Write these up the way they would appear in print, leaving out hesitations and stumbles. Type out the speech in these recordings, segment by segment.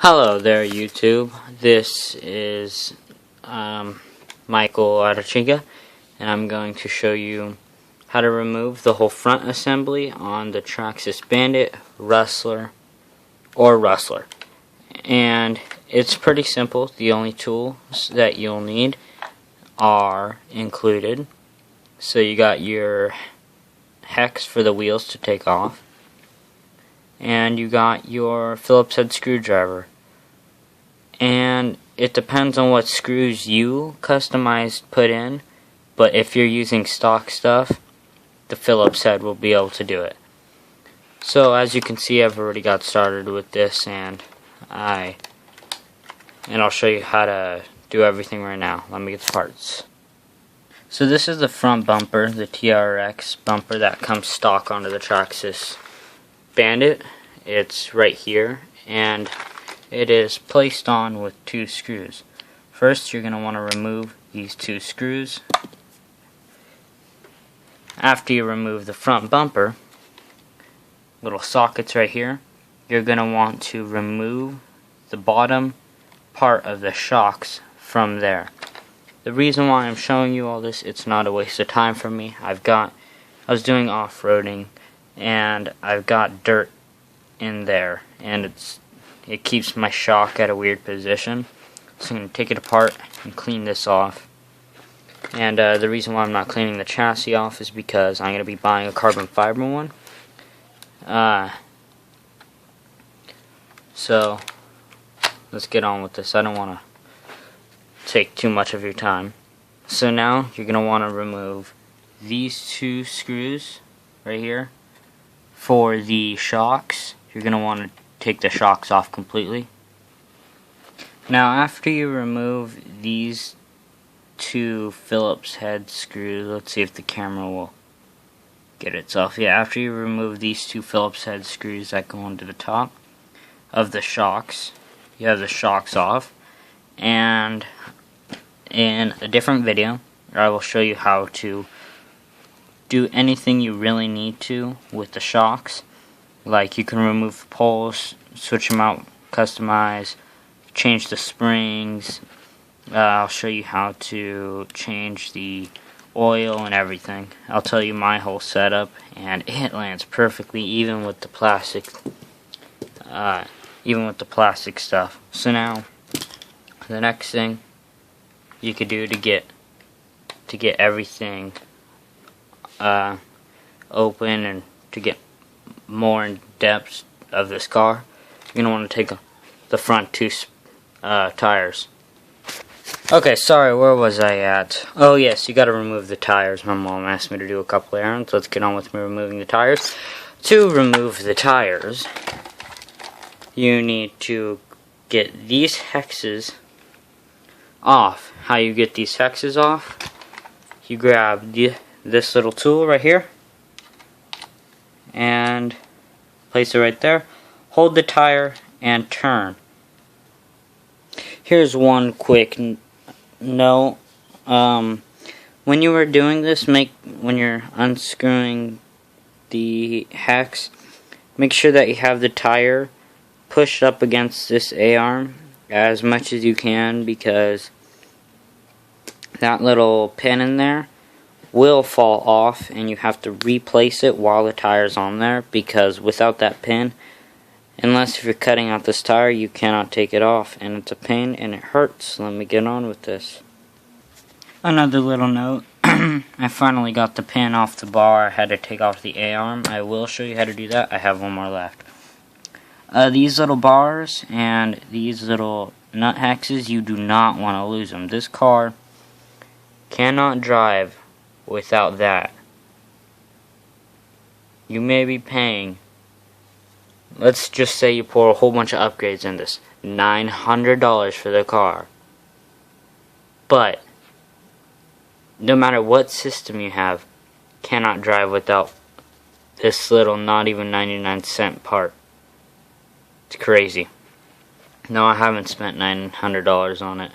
Hello there, YouTube. This is Michael Arachinga, and I'm going to show you how to remove the whole front assembly on the Traxxas Bandit, Rustler, or Rustler. And it's pretty simple. The only tools that you'll need are included. So you got your hex for the wheels to take off, and you got your Phillips head screwdriver. And it depends on what screws you customized put in, but if you're using stock stuff, the Phillips head will be able to do it. So as you can see, I've already got started with this, and I'll show you how to do everything right now. Let me get the parts. So this is the front bumper, the TRX bumper that comes stock onto the Traxxas Bandit. It's right here, and it is placed on with two screws. First, you're going to want to remove these two screws. After you remove the front bumper, little sockets right here, you're going to want to remove the bottom part of the shocks from there. The reason why I'm showing you all this, it's not a waste of time for me. I was doing off-roading, and I've got dirt in there, and it keeps my shock at a weird position. So I'm going to take it apart and clean this off. And the reason why I'm not cleaning the chassis off is because I'm going to be buying a carbon fiber one. So let's get on with this. I don't want to take too much of your time. So now you're going to want to remove these two screws right here for the shocks. You're going to want to take the shocks off completely. Now after you remove these two Phillips head screws, let's see if the camera will get itself. Yeah, after you remove these two Phillips head screws that go onto the top of the shocks, you have the shocks off. And in a different video, I will show you how to do anything you really need to with the shocks. Like you can remove the poles, switch them out, customize, change the springs. I'll show you how to change the oil and everything. I'll tell you my whole setup, and it lands perfectly, even with the plastic stuff. So now, the next thing you could do to get everything open and to get more in depth of this car, you're going to want to take the front two tires. Okay, sorry, where was I at? Oh yes, you got to remove the tires. My mom asked me to do a couple errands. Let's get on with me removing the tires. To remove the tires, you need to get these hexes off. How you get these hexes off? You grab this little tool right here and place it right there. Hold the tire and turn. Here's one quick note. When you are doing this, when you're unscrewing the hex, make sure that you have the tire pushed up against this A-arm as much as you can, because that little pin in there will fall off and you have to replace it while the tire's on there, because without that pin, unless if you're cutting out this tire, you cannot take it off, and it's a pain and it hurts. Let me get on with this. Another little note, I finally got the pin off the bar. I had to take off the A-arm. I will show you how to do that. I have one more left. These little bars and these little nut hexes, you do not want to lose them. This car cannot drive without that. You may be paying, let's just say you pour a whole bunch of upgrades in this, $900 for the car. But no matter what system you have, cannot drive without this little not even 99-cent part. It's crazy. No, I haven't spent $900 on it.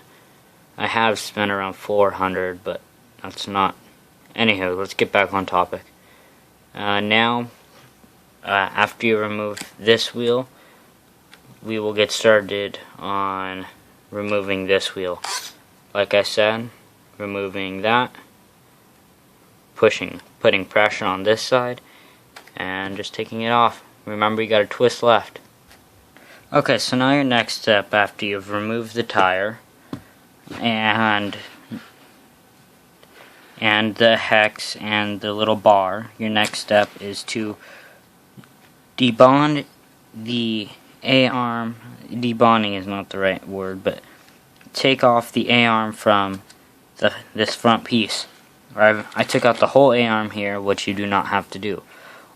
I have spent around $400, but that's not. Anywho, let's get back on topic. Now, after you remove this wheel, we will get started on removing this wheel. Like I said, removing that, putting pressure on this side, and just taking it off. Remember, you gotta twist left. Okay, so now your next step after you've removed the tire and the hex and the little bar, your next step is to debond the A-arm. Debonding is not the right word, but take off the A-arm from this front piece. I took out the whole A-arm here, which you do not have to do.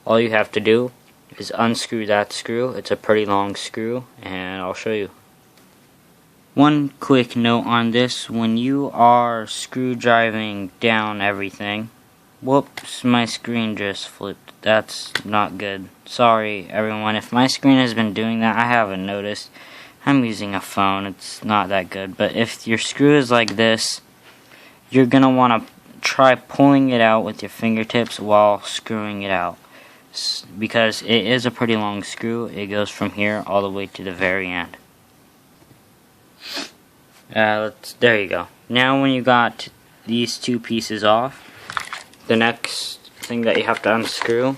All you have to do is unscrew that screw. It's a pretty long screw, and I'll show you. One quick note on this: when you are screw driving down everything, whoops, my screen just flipped. That's not good. Sorry everyone, if my screen has been doing that, I haven't noticed. I'm using a phone, it's not that good. But if your screw is like this, you're gonna want to try pulling it out with your fingertips while screwing it out, because it is a pretty long screw. It goes from here all the way to the very end. There you go. Now when you got these two pieces off, the next thing that you have to unscrew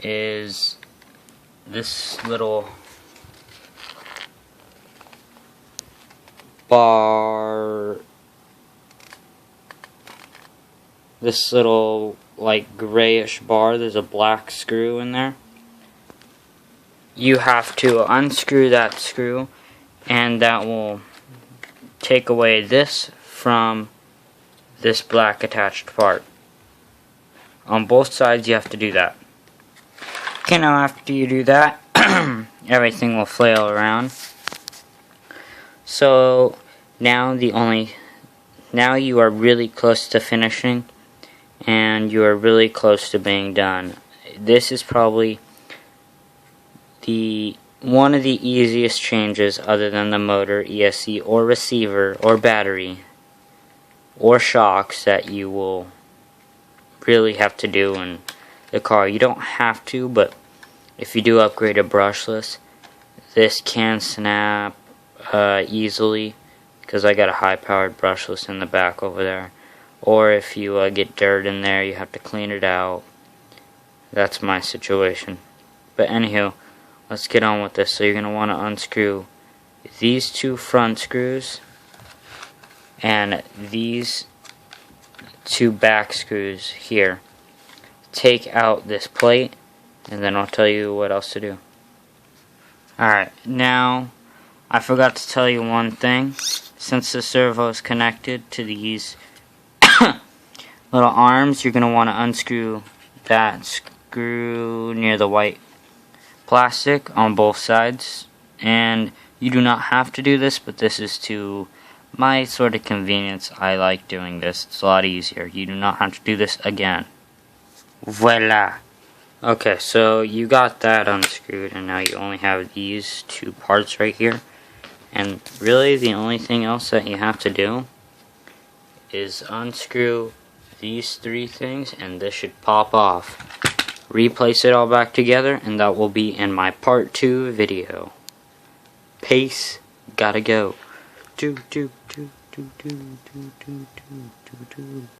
is this little bar, this little like grayish bar. There's a black screw in there. You have to unscrew that screw, and that will take away this from this black attached part. On both sides you have to do that. Okay, now after you do that, everything will flail around. So now you are really close to finishing, and you are really close to being done. This is probably one of the easiest changes, other than the motor, ESC, or receiver, or battery, or shocks, that you will really have to do in the car. You don't have to, but if you do upgrade to brushless, this can snap easily, because I got a high-powered brushless in the back over there. Or if you get dirt in there, you have to clean it out. That's my situation. But anywho, let's get on with this. So you're going to want to unscrew these two front screws and these two back screws here. Take out this plate, and then I'll tell you what else to do. Alright, now I forgot to tell you one thing. Since the servo is connected to these little arms, you're going to want to unscrew that screw near the white plastic on both sides. And you do not have to do this, but this is to my sort of convenience. I like doing this. It's a lot easier. You do not have to do this again. Voila! Okay, so you got that unscrewed, and now you only have these two parts right here. And really the only thing else that you have to do is unscrew these three things, and this should pop off. Replace it all back together, and that will be in my part 2 video. Peace. Gotta go.